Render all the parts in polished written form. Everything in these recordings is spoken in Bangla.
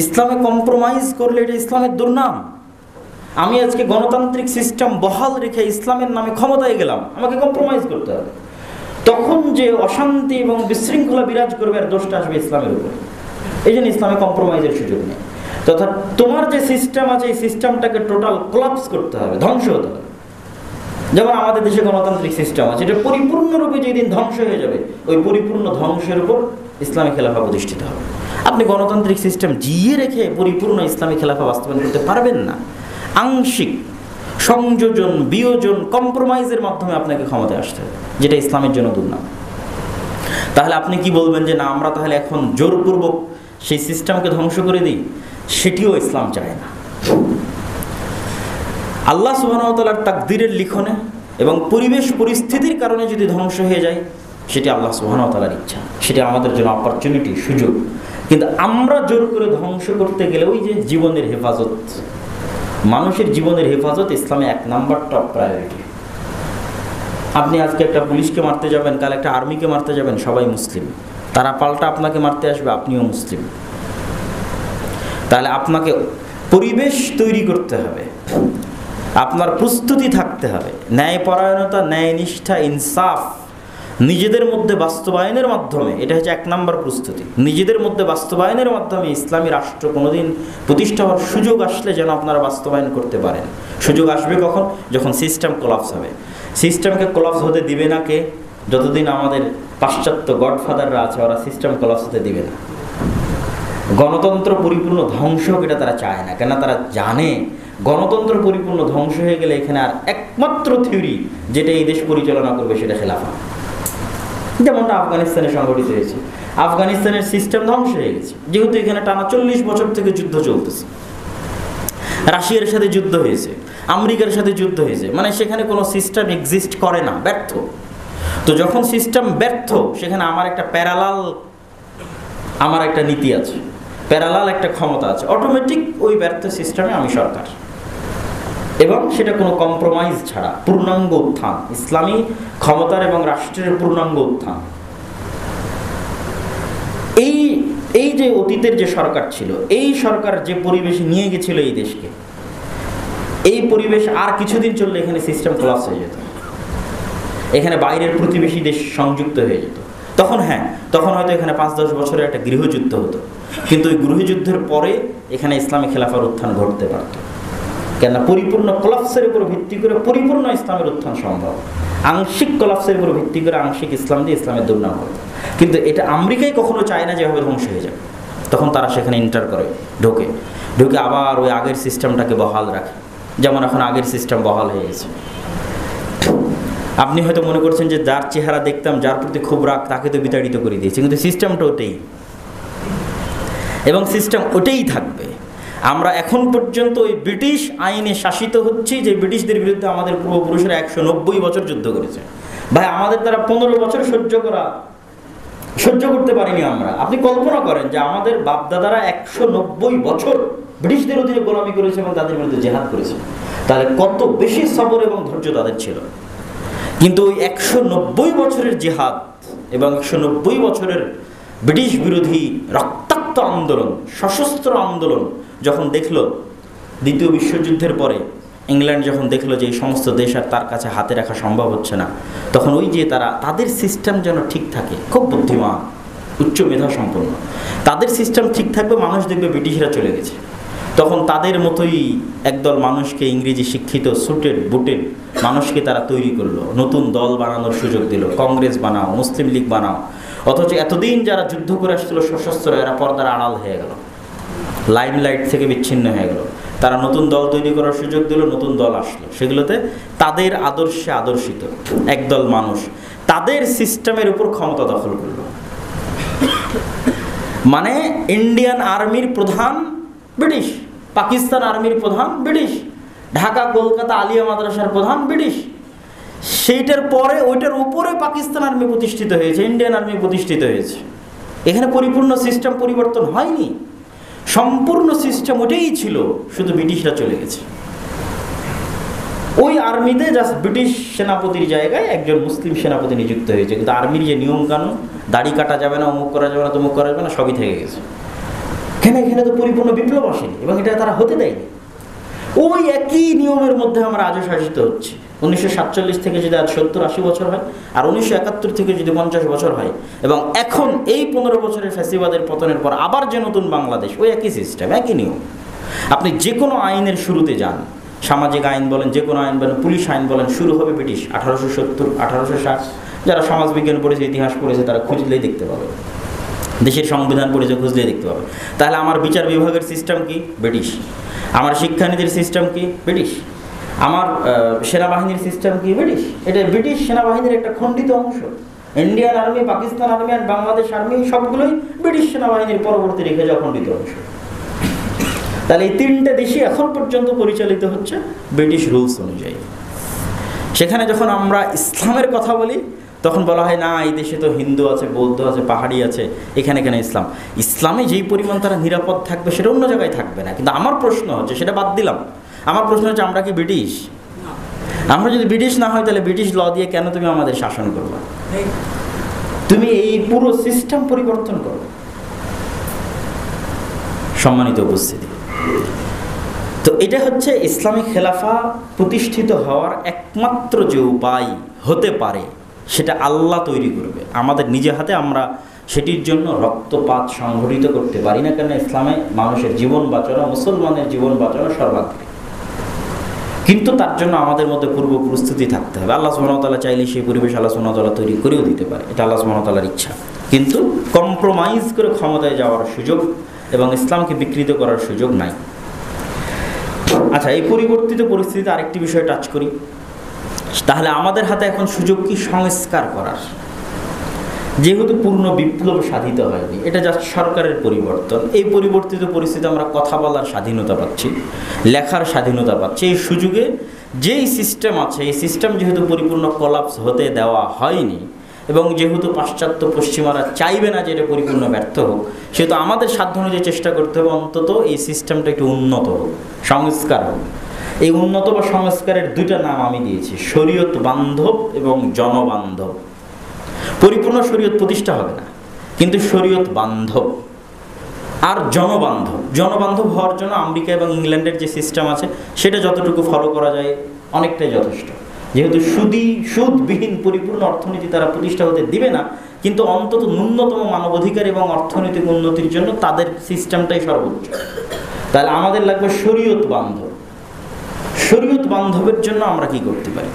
ইসলামে কম্প্রোমাইজ করলে এটা ইসলামের দুর্নাম। আমি আজকে গণতান্ত্রিক সিস্টেম বহাল রেখে ইসলামের নামে ক্ষমতায় গেলাম, আমাকে কম্প্রোমাইজ করতে হবে। তখন যে অশান্তি এবং বিশৃঙ্খলা বিরাজ করবে, আর দোষটা আসবে ইসলামের উপরে। এই জন্য ইসলামে কম্প্রোমাইজের সুযোগ নেই। তথা তোমার যে সিস্টেম আছে, এই সিস্টেমটাকে টোটাল কোলাপস করতে হবে, ধ্বংস হতে হবে। যেমন আমাদের দেশে গণতান্ত্রিক সিস্টেম আছে, এটা পরিপূর্ণরূপে যেদিন ধ্বংস হয়ে যাবে, ওই পরিপূর্ণ ধ্বংসের উপর ইসলামী খেলাফা প্রতিষ্ঠিত হবে। আপনি গণতান্ত্রিক সিস্টেম জিয়ে রেখে পরিপূর্ণ ইসলামী খেলাফা বাস্তবায়ন করতে পারবেন না। আংশিক সংযোজন, বিয়োজন, কম্প্রোমাইজের মাধ্যমে আপনাকে ক্ষমতায় আসতে হবে, যেটা ইসলামের জন্য দুর্নাম। তাহলে আপনি কি বলবেন যে না, আমরা তাহলে এখন জোরপূর্বক সেই সিস্টেমকে ধ্বংস করে দিই? সেটিও ইসলাম চায় না। আল্লাহ সুবহানাহু ওয়া তাআলার তাকদীরের লিখনে এবং পরিবেশ পরিস্থিতির কারণে যদি ধ্বংস হয়ে যায়, সেটি আল্লাহ সুবহানাহু ওয়া তাআলার ইচ্ছা, সেটি আমাদের জন্য অপরচুনিটি, সুযোগ। কিন্তু আমরা জোর করে ধ্বংস করতে গেলে ওই যে জীবনের হেফাজত, মানুষের জীবনের হেফাজত ইসলামে 1 নাম্বার টপ প্রায়োরিটি। আপনি আজকে একটা পুলিশকে মারতে যাবেন, কাল একটা আর্মিকে মারতে যাবেন, সবাই মুসলিম, তারা পাল্টা আপনাকে মারতে আসবে, আপনিও মুসলিম। তাহলে আপনাকে পরিবেশ তৈরি করতে হবে, আপনার প্রস্তুতি থাকতে হবে, ন্যায়পরায়ণতা, ন্যায়নিষ্ঠা, ইনসাফ নিজেদের মধ্যে বাস্তবায়নের মাধ্যমে। এটা হচ্ছে 1 নম্বর প্রস্তুতি। নিজেদের মধ্যে বাস্তবায়নের মাধ্যমে ইসলামী রাষ্ট্র কোনোদিন প্রতিষ্ঠা হওয়ার সুযোগ আসলে যেন আপনারা বাস্তবায়ন করতে পারেন। সুযোগ আসবে কখন? যখন সিস্টেম কোলাপস হবে। সিস্টেমকে কোলাপস হতে দিবে না কে? যতদিন আমাদের পাশ্চাত্য গডফাদাররা আছে, ওরা সিস্টেম কোলাপস হতে দিবে না। গণতন্ত্র পরিপূর্ণ ধ্বংস হোক, এটা তারা চায় না। কেন? তারা জানে গণতন্ত্র পরিপূর্ণ ধ্বংস হয়ে গেলে এখানে আর একমাত্র থিওরি যেটা এই দেশ পরিচালনা করবে, সেটা খেলাফা। যেমনটা আফগানিস্তানে সংঘটিত হয়েছে। আফগানিস্তানের সিস্টেম ধ্বংস হয়ে গেছে, যেহেতু এখানে টানা 40 বছর থেকে যুদ্ধ চলতেছে। রাশিয়ার সাথে যুদ্ধ হয়েছে, আমেরিকার সাথে যুদ্ধ হয়েছে, মানে সেখানে কোনো সিস্টেম এক্সিস্ট করে না, ব্যর্থ। তো যখন সিস্টেম ব্যর্থ, সেখানে আমার একটা প্যারালাল, আমার একটা নীতি আছে, প্যারালাল একটা ক্ষমতা আছে, অটোমেটিক ওই ব্যর্থ সিস্টেমে আমি সরকার, এবং সেটা কোনো কম্প্রোমাইজ ছাড়া পূর্ণাঙ্গ উত্থান, ইসলামী ক্ষমতার এবং রাষ্ট্রের পূর্ণাঙ্গ উত্থান। এই যে অতীতের যে সরকার ছিল, এই সরকার যে পরিবেশে নিয়ে গেছিল এই দেশকে, এই পরিবেশ আর কিছুদিন চললে এখানে সিস্টেম কোলাপস হয়ে যেত, এখানে বাইরের প্রতিবেশী দেশ সংযুক্ত হয়ে যেত। তখন তখন হয়তো এখানে 5-10 বছরের একটা গৃহযুদ্ধ হতো, কিন্তু ওই গৃহযুদ্ধের পরে এখানে ইসলামী খেলাফার উত্থান ঘটতে পারত। কেননা পরিপূর্ণ কোলাপসের উপর ভিত্তি করে পরিপূর্ণ ইসলামের উত্থান সম্ভব, আংশিক কোলাপসের উপর ভিত্তি করে আংশিক ইসলাম দিয়ে ইসলামের দুর্নাম হবে। কিন্তু এটা আমেরিকাই কখনো চায় না যেভাবে ধ্বংস হয়ে যাবে। তখন তারা সেখানে এন্টার করে, ঢুকে আবার ওই আগের সিস্টেমটাকে বহাল রাখে। যেমন এখন আগের সিস্টেম বহাল হয়ে গেছে। আপনি হয়তো মনে করছেন যে যার চেহারা দেখতাম, যার প্রতি খুব রাগ, তাকে তো বিতাড়িত করে দিয়েছে, কিন্তু সিস্টেমটা ওটাই, এবং সিস্টেম ওটাই থাকবে। আমরা এখন পর্যন্ত ওই ব্রিটিশ আইনে শাসিত হচ্ছি, যে ব্রিটিশদের বিরুদ্ধে আমাদের পূর্বপুরুষেরা 190 বছর যুদ্ধ করেছে। ভাই, আমাদের দ্বারা 15 বছর সহ্য করতে পারিনি আমরা। আপনি কল্পনা করেন যে আমাদের বাপদাদারা 190 বছর ব্রিটিশদের অধীনে গোলামি করেছে এবং তাদের বিরুদ্ধে জেহাদ করেছে, তাহলে কত বেশি সবর এবং ধৈর্য তাদের ছিল। কিন্তু ওই 190 বছরের জেহাদ এবং 190 বছরের ব্রিটিশ বিরোধী রক্তাক্ত আন্দোলন, সশস্ত্র আন্দোলন যখন দেখলো, দ্বিতীয় বিশ্বযুদ্ধের পরে ইংল্যান্ড যখন দেখলো যে এই সমস্ত দেশ আর তার কাছে হাতে রাখা সম্ভব হচ্ছে না, তখন ওই যে তাদের সিস্টেম যেন ঠিক থাকে, খুব বুদ্ধিমান, উচ্চ মেধা সম্পন্ন, তাদের সিস্টেম ঠিক থাকবে, মানুষ দেখবে ব্রিটিশরা চলে গেছে। তখন তাদের মতোই একদল মানুষকে, ইংরেজি শিক্ষিত সুটেড বুটেড মানুষকে তারা তৈরি করলো, নতুন দল বানানোর সুযোগ দিল, কংগ্রেস বানাও, মুসলিম লীগ বানাও। অথচ এতদিন যারা যুদ্ধ করে আসছিল সশস্ত্র, এরা পর্দার আড়াল হয়ে গেল, লাইমলাইট থেকে বিচ্ছিন্ন হয়ে গেল। তারা নতুন দল তৈরি করার সুযোগ দিল, নতুন দল আসলো, সেগুলোতে তাদের আদর্শে আদর্শিত একদল মানুষ তাদের সিস্টেমের উপর ক্ষমতা দখল করলো। মানে ইন্ডিয়ান আর্মির প্রধান ব্রিটিশ, পাকিস্তান আর্মির প্রধান ব্রিটিশ, ঢাকা কলকাতা আলিয়া মাদ্রাসার প্রধান ব্রিটিশ। সেইটার পরে ওইটার উপরে পাকিস্তান আর্মি প্রতিষ্ঠিত হয়েছে, ইন্ডিয়ান আর্মি প্রতিষ্ঠিত হয়েছে। এখানে পরিপূর্ণ সিস্টেম পরিবর্তন হয়নি, সম্পূর্ণ সিস্টেম ওটাই ছিল, শুধু ব্রিটিশরা চলে গেছে। ওই আর্মিতে জাস্ট ব্রিটিশ সেনাপতির জায়গায় একজন মুসলিম সেনাপতি নিযুক্ত হয়েছে, কিন্তু আর্মির যে নিয়ম কানুন, দাড়ি কাটা যাবে না, অমুক করা যাবে না, তমুক করা যাবে না, সবই থেকে গেছে। কেন? এখানে তো পরিপূর্ণ বিপ্লব আসেনি এবং এটা তারা হতে দেয়নি। ওই একই নিয়মের মধ্যে আমরা আজও শাসিত হচ্ছি। 1947 থেকে যদি আজ 70-80 বছর হয়, আর 1971 থেকে যদি 50 বছর হয়, এবং এখন এই 15 বছরের ফ্যাসিবাদের পতনের পর আবার যে নতুন বাংলাদেশ, ওই একই সিস্টেম, একই নিয়ম। আপনি যে কোনো আইনের শুরুতে যান, সামাজিক আইন বলেন, যে কোনো আইন বলেন, পুলিশ আইন বলেন, শুরু হবে ব্রিটিশ 1870, 1860। যারা সমাজবিজ্ঞান পড়েছে, ইতিহাস পড়েছে, তারা খুঁজলেই দেখতে পাবে, দেশের সংবিধান পড়েছে, খুঁজলেই দেখতে পাবে। তাহলে আমার বিচার বিভাগের সিস্টেম কি? ব্রিটিশ। আমার শিক্ষানীতির সিস্টেম কি? ব্রিটিশ। আমার সেনাবাহিনীর সিস্টেম কি? ব্রিটিশ। এটা ব্রিটিশ সেনাবাহিনীর একটা খণ্ডিত অংশ। ইন্ডিয়ান আর্মি, পাকিস্তান আর্মি আর বাংলাদেশ আর্মি সবগুলোই ব্রিটিশ সেনাবাহিনীর পরবর্তী রেখে যাওয়া খণ্ডিত অংশ। তাহলে এই তিনটে দেশই এখন পর্যন্ত পরিচালিত হচ্ছে ব্রিটিশ রুলস অনুযায়ী। সেখানে যখন আমরা ইসলামের কথা বলি, তখন বলা হয় না, এই দেশে তো হিন্দু আছে, বৌদ্ধ আছে, পাহাড়ি আছে, এখানে কেন ইসলাম? ইসলামে যেই পরিমাণ তারা নিরাপদ থাকবে সেটা অন্য জায়গায় থাকবে না। কিন্তু আমার প্রশ্ন হচ্ছে, সেটা বাদ দিলাম, আমার প্রশ্ন হচ্ছে, আমরা কি ব্রিটিশ? আমরা যদি ব্রিটিশ না হয়, তাহলে ব্রিটিশ ল দিয়ে কেন তুমি আমাদের শাসন করবে? তুমি এই পুরো সিস্টেম পরিবর্তন করো। সম্মানিত উপস্থিতি, তো এটা হচ্ছে ইসলামিক খেলাফা প্রতিষ্ঠিত হওয়ার একমাত্র যে উপায় হতে পারে, সেটা আল্লাহ তৈরি করবে। আমাদের নিজে হাতে আমরা সেটির জন্য রক্তপাত সংঘটিত করতে পারি না, কেন ইসলামে মানুষের জীবন বাঁচানো, মুসলমানের জীবন বাঁচানো সর্বাগ্রে। কিন্তু তার জন্য আমাদের মধ্যে পূর্ব প্রস্তুতি থাকতে হবে। আল্লাহ সুবহানাহু ওয়া তাআলা চাইলে সেই পরিবেশ আল্লাহ সুবহানাহু ওয়া তাআলা তৈরি করেও দিতে পারে, এটা আল্লাহ সুবহানাহু ওয়া তাআলার ইচ্ছা। কিন্তু কম্প্রোমাইজ করে ক্ষমতায় যাওয়ার সুযোগ এবং ইসলামকে বিকৃত করার সুযোগ নাই। আচ্ছা, এই পরিবর্তিত পরিস্থিতিতে আরেকটি বিষয় টাচ করি। তাহলে আমাদের হাতে এখন সুযোগ কি সংস্কার করার? যেহেতু পূর্ণ বিপ্লব সাধিত হয়নি, এটা জাস্ট সরকারের পরিবর্তন। এই পরিবর্তিত পরিস্থিতিতে আমরা কথা বলার স্বাধীনতা পাচ্ছি, লেখার স্বাধীনতা পাচ্ছি। এই সুযোগে যেই সিস্টেম আছে, এই সিস্টেম যেহেতু পরিপূর্ণ কোলাপস হতে দেওয়া হয়নি, এবং যেহেতু পাশ্চাত্য পশ্চিমারা চাইবে না যে এটা পরিপূর্ণ ব্যর্থ হোক, সেহেতু আমাদের সাধ্য অনুযায়ী চেষ্টা করতে হবে অন্তত এই সিস্টেমটা একটু উন্নত হোক, সংস্কার হোক। এই উন্নত বা সংস্কারের দুইটা নাম আমি দিয়েছি, শরীয়ত বান্ধব এবং জনবান্ধব। পরিপূর্ণ শরীয়ত প্রতিষ্ঠা হবে না, কিন্তু শরীয়ত বান্ধব আর জনবান্ধব। জনবান্ধব হওয়ার জন্য আমেরিকা এবং ইংল্যান্ডের যে সিস্টেম আছে, সেটা যতটুকু ফলো করা যায় অনেকটাই যথেষ্ট। যেহেতু সুদবিহীন পরিপূর্ণ অর্থনীতি তারা প্রতিষ্ঠা হতে দিবে না, কিন্তু অন্তত ন্যূনতম মানবাধিকার এবং অর্থনৈতিক উন্নতির জন্য তাদের সিস্টেমটাই সর্বোচ্চ। তাহলে আমাদের লাগবে শরীয়ত বান্ধব। শরীয়ত বান্ধবের জন্য আমরা কি করতে পারি?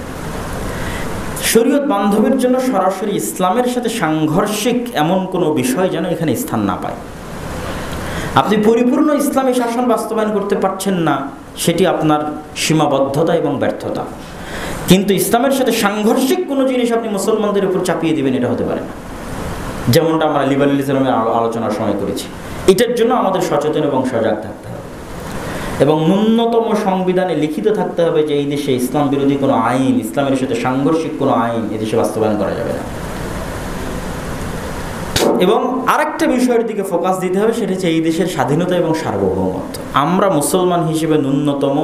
শরীয়ত বান্ধবের জন্য সরাসরি ইসলামের সাথে সাংঘর্ষিক এমন কোনো বিষয় যেন এখানে স্থান না পায়। আপনি পরিপূর্ণ ইসলামী শাসন বাস্তবায়ন করতে পারছেন না, সেটি আপনার সীমাবদ্ধতা এবং ব্যর্থতা। কিন্তু ইসলামের সাথে সাংঘর্ষিক কোনো জিনিস আপনি মুসলমানদের উপর চাপিয়ে দেবেন, এটা হতে পারে না। যেমনটা আমরা লিবারালিজমের আলোচনার সময় করেছি। এটার জন্য আমাদের সচেতন এবং সজাগ থাকতে হবে, এবং ন্যূনতম সংবিধানে লিখিত থাকতে হবে যে এই দেশে ইসলাম বিরোধী কোনো আইন, ইসলামের সাথে সাংঘর্ষিক কোনো আইন এদেশে বাস্তবায়ন করা যাবে না। এবং আরেকটা বিষয়ের দিকে ফোকাস দিতে হবে, সেটা হচ্ছে এই দেশের স্বাধীনতা এবং সার্বভৌমত্ব। আমরা মুসলমান হিসেবে ন্যূনতম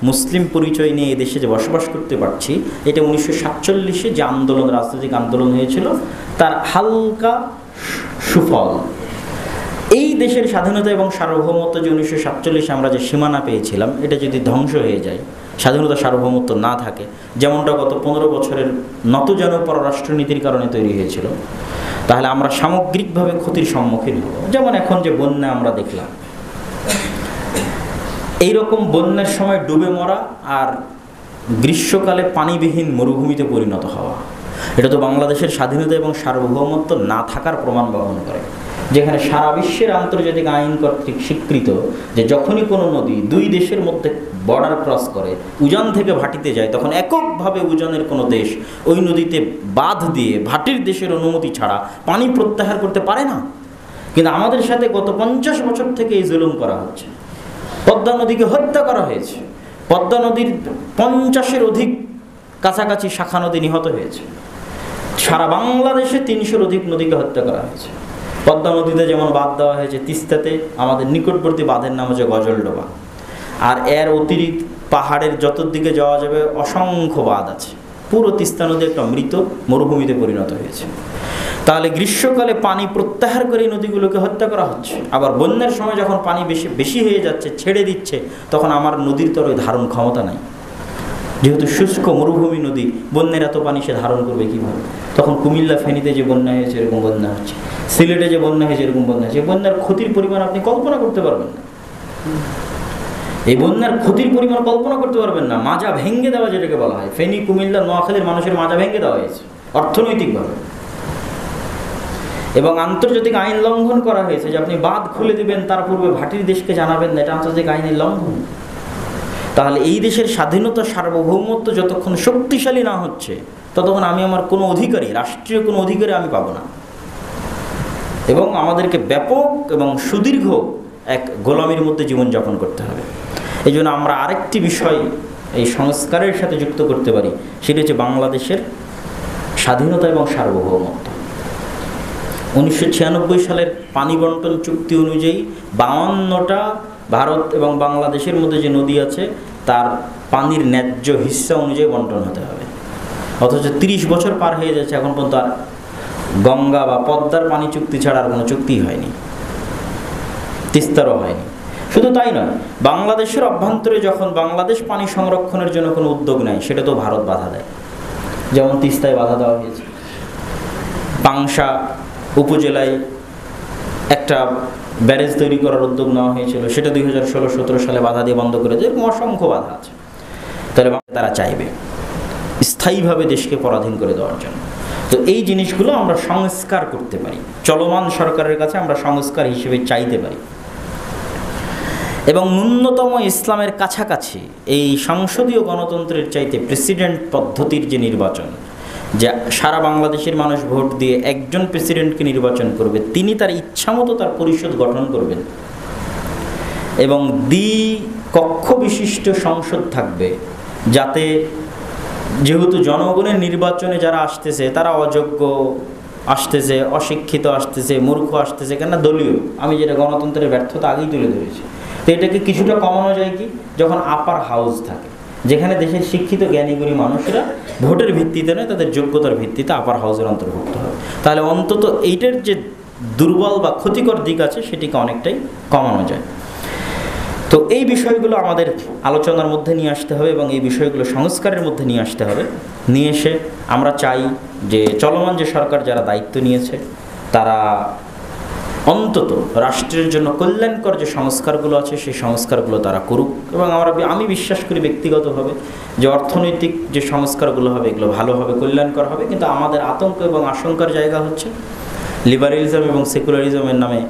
মুসলিম পরিচয় নিয়ে এই দেশে যে বসবাস করতে পারছি, এটা 1947-এ যে আন্দোলন, রাজনৈতিক আন্দোলন হয়েছিল, তার হালকা সুফল। এই দেশের স্বাধীনতা এবং সার্বভৌমত্ব যে 1947-এ আমরা যে সীমানা পেয়েছিলাম, এটা যদি ধ্বংস হয়ে যায়, স্বাধীনতা সার্বভৌমত্ব না থাকে, যেমনটা গত 15 বছরের নতজানু পররাষ্ট্রনীতির কারণে তৈরি হয়েছিল, তাহলে আমরা সামগ্রিকভাবে ক্ষতির সম্মুখীন হব। যেমন এখন যে বন্যা আমরা দেখলাম, এইরকম বন্যার সময় ডুবে মরা আর গ্রীষ্মকালে পানিবিহীন মরুভূমিতে পরিণত হওয়া, এটা তো বাংলাদেশের স্বাধীনতা এবং সার্বভৌমত্ব না থাকার প্রমাণ বহন করে। যেখানে সারা বিশ্বের আন্তর্জাতিক আইন কর্তৃক স্বীকৃত যে যখনই কোনো নদী দুই দেশের মধ্যে বর্ডার ক্রস করে উজান থেকে ভাটিতে যায়, তখন এককভাবে উজানের কোনো দেশ ওই নদীতে বাঁধ দিয়ে ভাটির দেশের অনুমতি ছাড়া পানি প্রত্যাহার করতে পারে না। কিন্তু আমাদের সাথে গত 50 বছর থেকে এই জুলুম করা হচ্ছে। পদ্মা নদীকে হত্যা করা হয়েছে, পদ্মা নদীর 50-এর অধিক কাছাকাছি শাখা নদী নিহত হয়েছে, সারা বাংলাদেশে 300-এর অধিক নদীকে হত্যা করা হয়েছে। পদ্মা নদীতে যেমন বাঁধ দেওয়া হয়েছে, তিস্তাতে আমাদের নিকটবর্তী বাঁধের নাম হচ্ছে গজলডোবা, আর এর অতিরিক্ত পাহাড়ের যতদিকে যাওয়া যাবে অসংখ্য বাঁধ আছে। পুরো তিস্তা নদী একটা মৃত মরুভূমিতে পরিণত হয়েছে। তাহলে গ্রীষ্মকালে পানি প্রত্যাহার করে নদীগুলোকে হত্যা করা হচ্ছে, আবার বন্যার সময় যখন পানি বেশি হয়ে যাচ্ছে, ছেড়ে দিচ্ছে, তখন আমার নদীর তরে ধারণ ক্ষমতা নাই। যেহেতু শুষ্ক মরুভূমি নদী, বন্যার এত পানি সে ধারণ করবে কীভাবে? তখন কুমিল্লা ফেনীতে যে বন্যা হয়েছে এরকম বন্যা হচ্ছে, সিলেটে যে বন্যা হয়েছে এরকম বন্যা হচ্ছে। বন্যার ক্ষতির পরিমাণ আপনি কল্পনা করতে পারবেন না। এই বন্যার ক্ষতির পরিমাণ কল্পনা করতে পারবেন না। মাজা ভেঙে দেওয়া যেটাকে বলা হয়, ফেনী, কুমিল্লা, নোয়াখালীর মানুষের মাজা ভেঙে দেওয়া হয়েছে অর্থনৈতিকভাবে, এবং আন্তর্জাতিক আইন লঙ্ঘন করা হয়েছে যে আপনি বাঁধ খুলে দিবেন, তার পূর্বে ভাটির দেশকে জানাবেন না, এটা আন্তর্জাতিক আইনের লঙ্ঘন। তাহলে এই দেশের স্বাধীনতা, সার্বভৌমত্ব যতক্ষণ শক্তিশালী না হচ্ছে, ততক্ষণ আমি আমার কোনো অধিকারী, রাষ্ট্রীয় কোনো অধিকারী আমি পাবো না, এবং আমাদেরকে ব্যাপক এবং সুদীর্ঘ এক গোলামির মধ্যে জীবনযাপন করতে হবে। এই জন্য আমরা আরেকটি বিষয় এই সংস্কারের সাথে যুক্ত করতে পারি, সেটি হচ্ছে বাংলাদেশের স্বাধীনতা এবং সার্বভৌমত্ব। 1996 সালের পানি বন্টন চুক্তি অনুযায়ী 52টা ভারত এবং বাংলাদেশের মধ্যে যে নদী আছে তার পানির ন্যায্য হিস্সা অনুযায়ী বন্টন হতে হবে। অথচ 30 বছর পার হয়ে যাচ্ছে, এখন পর্যন্ত আর গঙ্গা বা পদ্মার পানি চুক্তি ছাড়া আর কোনো চুক্তিই হয়নি, তিস্তারও হয়নি। শুধু তাই নয়, বাংলাদেশের অভ্যন্তরে যখন বাংলাদেশ পানি সংরক্ষণের জন্য কোনো উদ্যোগ নেয়, সেটা তো ভারত বাধা দেয়। যেমন তিস্তায় বাধা দেওয়া হয়েছে, পাংশা উপজেলায় একটা ব্যারেজ তৈরি করার উদ্যোগ নেওয়া হয়েছিল, সেটা 2016-17 সালে বাধা দিয়ে বন্ধ করে দেয়। অসংখ্য বাধা আছে। তাহলে তারা চাইবে স্থায়ীভাবে দেশকে পরাধীন করে দেওয়ার জন্য। তো এই জিনিসগুলো আমরা সংস্কার করতে পারি, চলমান সরকারের কাছে আমরা সংস্কার হিসেবে চাইতে পারি। এবং ন্যূনতম ইসলামের কাছাকাছি এই সংসদীয় গণতন্ত্রের চাইতে প্রেসিডেন্ট পদ্ধতির যে নির্বাচন, যে সারা বাংলাদেশের মানুষ ভোট দিয়ে একজন প্রেসিডেন্টকে নির্বাচন করবে, তিনি তার ইচ্ছামতো তার পরিষদ গঠন করবেন, এবং দ্বিকক্ষ বিশিষ্ট সংসদ থাকবে, যাতে যেহেতু জনগণের নির্বাচনে যারা আসতেছে তারা অযোগ্য আসতেছে, অশিক্ষিত আসতেছে, মূর্খ আসতেছে, কেন দলীয়, আমি যেটা গণতন্ত্রের ব্যর্থতা আগেই তুলে ধরেছি। তো এটাকে কিছুটা কমানো যায় কি, যখন আপার হাউস থাকে, যেখানে দেশের শিক্ষিত জ্ঞানীগুণী মানুষেরা ভোটের ভিত্তিতে নয়, তাদের যোগ্যতার ভিত্তিতে আপার হাউসের অন্তর্ভুক্ত হবে, তাহলে অন্তত এইটার যে দুর্বল বা ক্ষতিকর দিক আছে সেটিকে অনেকটাই কমানো যায়। তো এই বিষয়গুলো আমাদের আলোচনার মধ্যে নিয়ে আসতে হবে এবং এই বিষয়গুলো সংস্কারের মধ্যে নিয়ে আসতে হবে। নিয়ে এসে আমরা চাই যে চলমান যে সরকার যারা দায়িত্ব নিয়েছে তারা অন্তত রাষ্ট্রের জন্য কল্যাণকর যে সংস্কারগুলো আছে সেই সংস্কারগুলো তারা করুক। এবং আমি বিশ্বাস করি ব্যক্তিগতভাবে যে অর্থনৈতিক যে সংস্কারগুলো হবে এগুলো ভালো হবে, কল্যাণকর হবে। কিন্তু আমাদের আতঙ্ক এবং আশঙ্কার জায়গা হচ্ছে লিবারেলিজম এবং সেকুলারিজমের নামে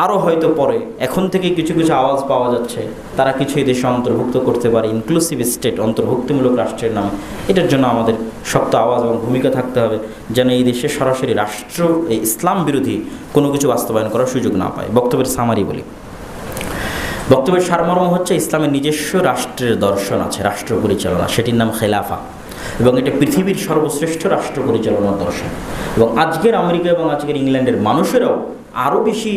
আরও হয়তো পরে, এখন থেকে কিছু কিছু আওয়াজ পাওয়া যাচ্ছে তারা কিছু এই দেশে অন্তর্ভুক্ত করতে পারে, ইনক্লুসিভ স্টেট, অন্তর্ভুক্তিমূলক রাষ্ট্রের নামে। এটার জন্য আমাদের শক্ত আওয়াজ এবং ভূমিকা থাকতে হবে, যেন এই দেশে সরাসরি রাষ্ট্র এই ইসলাম বিরোধী কোনো কিছু বাস্তবায়ন করার সুযোগ না পায়। বক্তব্যের সামারি বলি, বক্তব্যের সারমর্ম হচ্ছে ইসলামের নিজস্ব রাষ্ট্রের দর্শন আছে, রাষ্ট্র পরিচালনা, সেটির নাম খেলাফা, এবং এটা পৃথিবীর সর্বশ্রেষ্ঠ রাষ্ট্র পরিচালনার দর্শন। এবং আজকের আমেরিকা এবং আজকের ইংল্যান্ডের মানুষেরাও আরও বেশি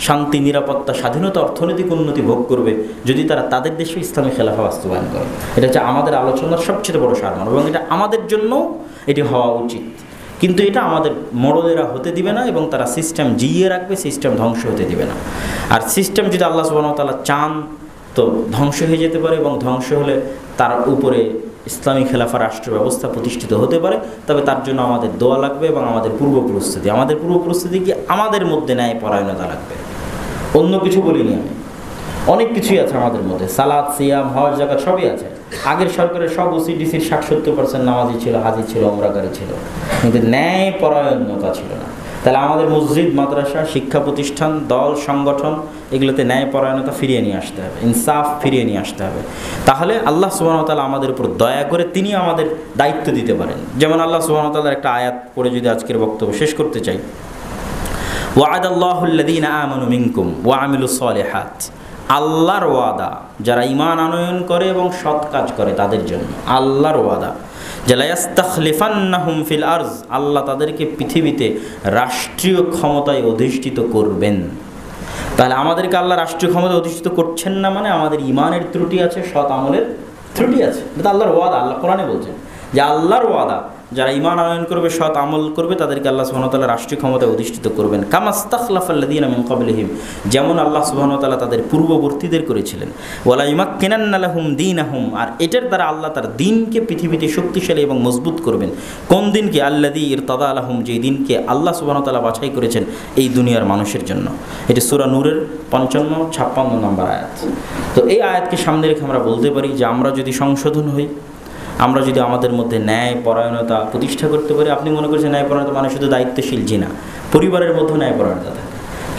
শান্তি, নিরাপত্তা, স্বাধীনতা, অর্থনৈতিক উন্নতি ভোগ করবে যদি তারা তাদের দেশে ইসলামী খেলাফা বাস্তবায়ন করে। এটা হচ্ছে আমাদের আলোচনার সবচেয়ে বড় সারমর্ম, এবং এটা আমাদের জন্য এটি হওয়া উচিত। কিন্তু এটা আমাদের মোড়লেরা হতে দিবে না, এবং তারা সিস্টেম জিইয়ে রাখবে, সিস্টেম ধ্বংস হতে দিবে না। আর সিস্টেম যদি আল্লাহ সুবহানাহু ওয়া তাআলা চান তো ধ্বংস হয়ে যেতে পারে, এবং ধ্বংস হলে তার উপরে ইসলামী খেলাফা রাষ্ট্র ব্যবস্থা প্রতিষ্ঠিত হতে পারে। তবে তার জন্য আমাদের দোয়া লাগবে এবং আমাদের পূর্ব প্রস্তুতি কি আমাদের মধ্যে ন্যায় পরায়ণতা লাগবে। অন্য কিছু বলিনি আমি, অনেক কিছুই আছে আমাদের মধ্যে, সালাত, সিয়াম, হজ, যাকাত সবই আছে। আগের সরকারের সব ওসিডিসির 60-70% নামাজি ছিল, হাজি ছিল, ওমরাকারী ছিল, কিন্তু ন্যায় পরায়ণতা ছিল না। তাহলে আমাদের মসজিদ, মাদ্রাসা, শিক্ষা প্রতিষ্ঠান, দল, সংগঠন এগুলোতে ন্যায় পরায়ণতা ফিরিয়ে নিয়ে আসতে হবে, ইনসাফ ফিরিয়ে নিয়ে আসতে হবে। তাহলে আল্লাহ সুবহানাহু ওয়া তাআলা আমাদের উপর দয়া করে তিনি আমাদের দায়িত্ব দিতে পারেন। যেমন আল্লাহ সুবহানাহু ওয়া তাআলার একটা আয়াত পড়ে যদি আজকের বক্তব্য শেষ করতে চাই, ওয়া'আদাল্লাহুল্লাযীনা আমানু মিনকুম ওয়া আমিলুস সালিহাত, আল্লাহর ওয়াদা যারা ঈমান আনয়ন করে এবং সৎ কাজ করে তাদের জন্য আল্লাহর ওয়াদা, যে লা ইস্তাখলিফান্নাহুম ফিল আরজ, আল্লাহ তাদেরকে পৃথিবীতে রাষ্ট্রীয় ক্ষমতায় অধিষ্ঠিত করবেন। তাহলে আমাদেরকে আল্লাহ রাষ্ট্রীয় ক্ষমতায় অধিষ্ঠিত করছেন না মানে আমাদের ঈমানের ত্রুটি আছে, সৎ আমলের ত্রুটি আছে। এটা আল্লাহর ওয়াদা, আল্লাহ কোরআনে বলছেন যে আল্লাহর ওয়াদা যারা ঈমান আনয়ন করবে, সৎ আমল করবে, তাদেরকে আল্লাহ সুবহানাহু ওয়া তাআলা রাষ্ট্রীয় ক্ষমতায় অধিষ্ঠিত করবেন। কামাস্তাখলাফাল্লাযীনা মিন ক্বাবলিহিম, যেমন আল্লাহ সুবহানাহু ওয়া তাআলা তাদের পূর্ববর্তীদের করেছিলেন। ওয়ালা ইউমাক্কিনান্না লাহুম দীনাহুম, আর এটার দ্বারা আল্লাহ তার দ্বীনকে পৃথিবীতে শক্তিশালী এবং মজবুত করবেন। কোন দিনকে? আল্লাযী ইরতাদা লাহুম, যেই দিনকে আল্লাহ সুবহানাহু ওয়া তাআলা বাছাই করেছেন এই দুনিয়ার মানুষের জন্য। এটি সূরা নূরের 55-56 নম্বর আয়াত। তো এই আয়াতকে সামনে রেখে আমরা বলতে পারি যে আমরা যদি সংশোধন হই, আমরা যদি আমাদের মধ্যে ন্যায় পরায়ণতা প্রতিষ্ঠা করতে পারি। আপনি মনে করছেন ন্যায় পরায়ণতা মানে শুধু দায়িত্বশীল? জি না, পরিবারের মধ্যে ন্যায় পরায়ণতা থাকে।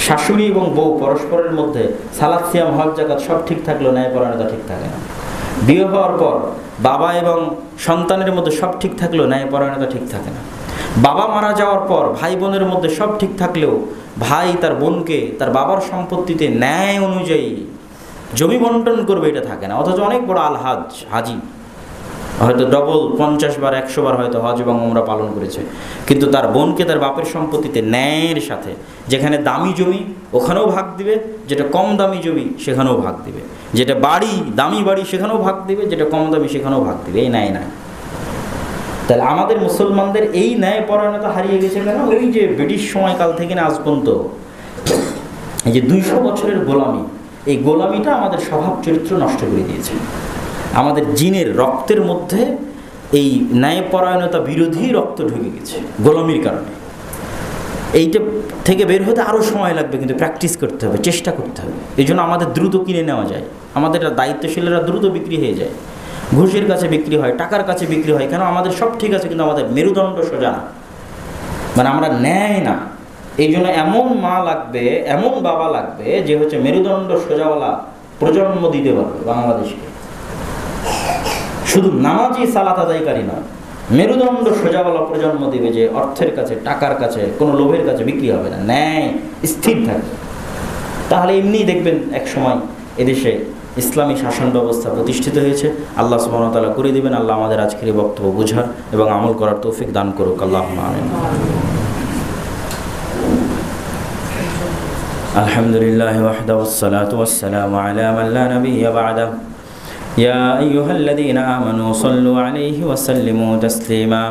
শাশুড়ি এবং বউ পরস্পরের মধ্যে সালাত, সিয়াম, হজ, যাকাত সব ঠিক থাকলেও ন্যায় পরায়ণতা ঠিক থাকে না। বিয়ে হওয়ার পর বাবা এবং সন্তানের মধ্যে সব ঠিক থাকলেও ন্যায় পরায়ণতা ঠিক থাকে না। বাবা মারা যাওয়ার পর ভাই বোনের মধ্যে সব ঠিক থাকলেও ভাই তার বোনকে তার বাবার সম্পত্তিতে ন্যায় অনুযায়ী জমি বন্টন করবে, এটা থাকে না। অথচ অনেক বড় হাজি হয়তো ডবল 50 বার 100 বার হয়তো হজ এবং উমরা পালন করেছে, কিন্তু তার বোনকে তার বাপের সম্পত্তিতে ন্যায়ের সাথে, যেখানে দামি জমি ওখানেও ভাগ দিবে, যেটা কম দামি জমি সেখানেও ভাগ দিবে, যেটা বাড়ি দামি বাড়ি সেখানেও ভাগ দিবে, যেটা কম দামি সেখানেও ভাগ দিবে। এই ন্যায় নাই। তাহলে আমাদের মুসলমানদের এই ন্যায় পরায়ণতা হারিয়ে গেছে কেন? ওই যে ব্রিটিশ সময়কাল থেকে না আজ পর্যন্ত এই যে 200 বছরের গোলামি, এই গোলামিটা আমাদের স্বভাব চরিত্র নষ্ট করে দিয়েছে। আমাদের জিনের রক্তের মধ্যে এই ন্যায়পরায়ণতা বিরোধী রক্ত ঢুকে গেছে গোলামির কারণে। এইটা থেকে বের হতে আরও সময় লাগবে, কিন্তু প্র্যাকটিস করতে হবে, চেষ্টা করতে হবে। এই জন্য আমাদের দ্রুত কিনে নেওয়া যায়, আমাদের দায়িত্বশীলেরা দ্রুত বিক্রি হয়ে যায়, ঘুষের কাছে বিক্রি হয়, টাকার কাছে বিক্রি হয়। কেন? আমাদের সব ঠিক আছে, কিন্তু আমাদের মেরুদণ্ড সোজা না, মানে আমরা ন্যায় না। এই জন্য এমন মা লাগবে, এমন বাবা লাগবে যে হচ্ছে মেরুদণ্ড সোজাওয়ালা প্রজন্ম দিতে পারবে বাংলাদেশকে। শুধু নামাজি সালাত আদায়কারী না, মেরুদণ্ড সোজাওয়ালা প্রজন্ম দিবে, যে অর্থের কাছে, টাকার কাছে, কোনো লোভের কাছে বিক্রি হবে না, ন্যায় স্থির থাকবে। তাহলে এমনি দেখবেন এক সময় এদেশে ইসলামী শাসন ব্যবস্থা প্রতিষ্ঠিত হয়েছে। আল্লাহ সুবহানাহু ওয়া তাআলা করে দিবেন। আল্লাহ আমাদের আজকের এই বক্তব্য বোঝার এবং আমল করার তৌফিক দান করুক। আল্লাহুম্মা আমিন। আলহামদুলিল্লাহি ওয়াহদাহু ওয়াসসালাতু ওয়াসসালামু আলা মান লা নাবিয়্যা বা'দাহু। ইয়া আইয়ুহাল্লাযীনা আমানু সাল্লু আলাইহি ওয়া সাল্লিমু তাসলিমা।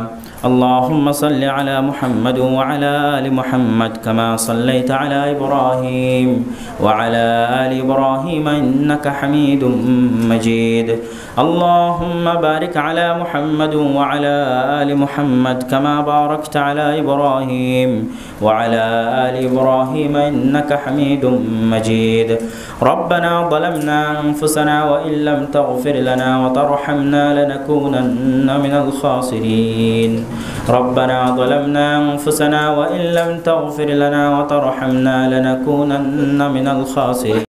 اللهم صل على محمد وعلى آل محمد كما صليت على إبراهيم وعلى آل إبراهيم إنك حميد مجيد. اللهم بارك على محمد وعلى آل محمد كما باركت على إبراهيم وعلى آل إبراهيم إنك حميد مجيد. ربنا ظلمنا أنفسنا وإن لم تغفر لنا وترحمنا لنكونن من الخاسرين. ربنا ظلمنا أنفسنا وإن لم تغفر لنا وترحمنا لنكونن من الخاسرين.